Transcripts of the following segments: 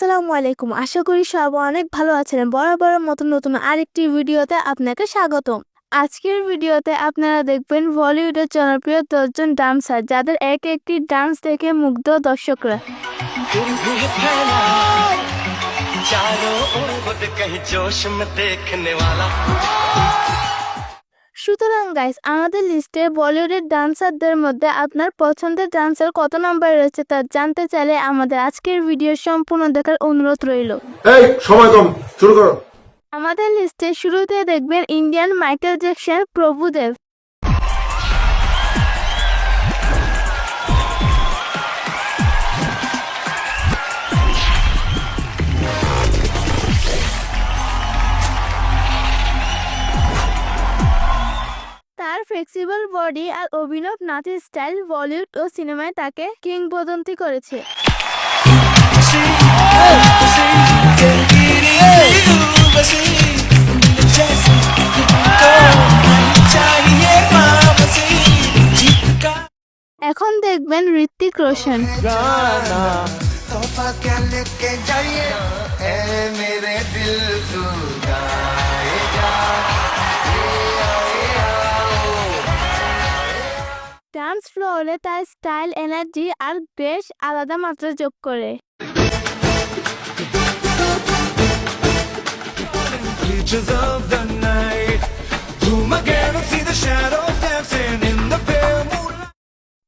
আসসালামু আলাইকুম। আশা করি সবাই অনেক ভালো আছেন। বরাবরের মতো নতুন আরেকটি ভিডিওতে আপনাকে স্বাগতম। আজকের ভিডিওতে আপনারা দেখবেন বলিউডের জনপ্রিয় 10 জন ডান্সার যাদের এক একটি ডান্স দেখে মুগ্ধ দর্শকরা। সুতরাং গাইস, আমাদের লিস্টে বলিউডের ডান্সারদের মধ্যে আপনার পছন্দের ডান্সার কত নম্বরে রয়েছে তা জানতে চাইলে আমাদের আজকের ভিডিও সম্পূর্ণ দেখার অনুরোধ রইল। এই সময় কম, শুরু করো। আমাদের লিস্টে শুরুতে দেখবেন ইন্ডিয়ান মাইকেল জ্যাকসন প্রভুদেব। তার ফ্লেক্সিবল বডি আর অভিনব নাচের স্টাইল বলিউড ও সিনেমায় তাকে কিংবদন্তি করেছে। এখন দেখবেন ঋত্বিক রোশন। ডান্স ফ্লোরে তার স্টাইল, এনার্জি আর বেশ আলাদা মাত্রা যোগ করে।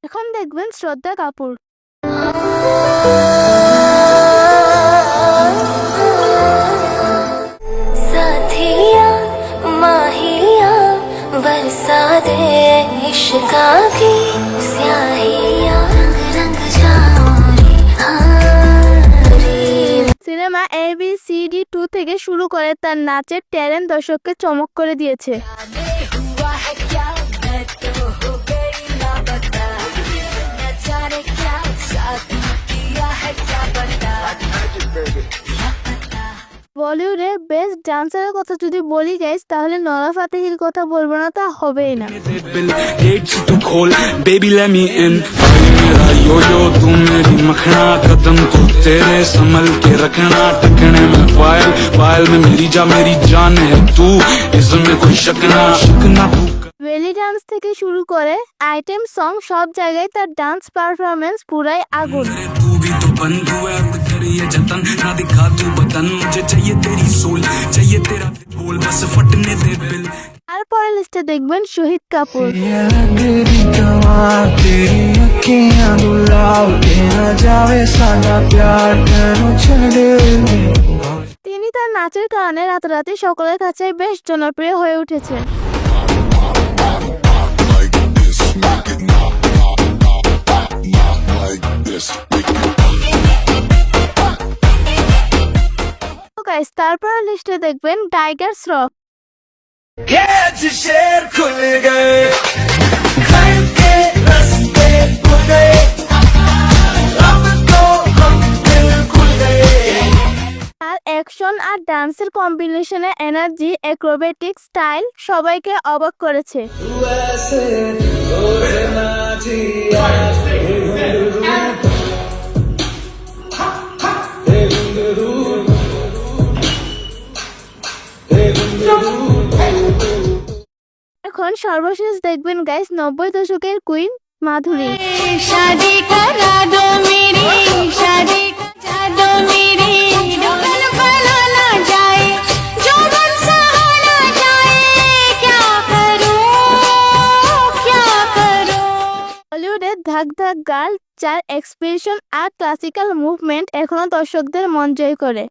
এখন দেখবেন শ্রদ্ধা কাপুর। সিনেমা ABCD2 থেকে শুরু করে তার নাচের ট্যালেন্ট দর্শককে চমক করে দিয়েছে। বলিউডের বেস্ট ডান্সারের কথা যদি বলি গাইস, তাহলে নরা ফাতেহির কথা বলবো না তা হবেই না। বেলি ডান্স থেকে শুরু করে আইটেম সং, সব জায়গায় তার ডান্স পারফরমেন্স পুরাই আগুন। তারপরে লিস্টে দেখবেন শহীদ কাপুর। তিনি তার নাচের কারণে রাতারাতি সকলের কাছে বেশ জনপ্রিয় হয়ে উঠেছেন। তারপর লিস্টে দেখবেন টাইগার শ্রফ। আর অ্যাকশন আর ডান্সের কম্বিনেশনে এনার্জি, অ্যাক্রোবেটিক স্টাইল সবাইকে অবাক করেছে। এখন সর্বশেষ দেখবেন গাইস 90 দশকের কুইন মাধুরী। বলিউডের ধাক ধাক গার্ল, যার এক্সপ্রেশন আর ক্লাসিক্যাল মুভমেন্ট এখনো দর্শকদের মন জয় করে।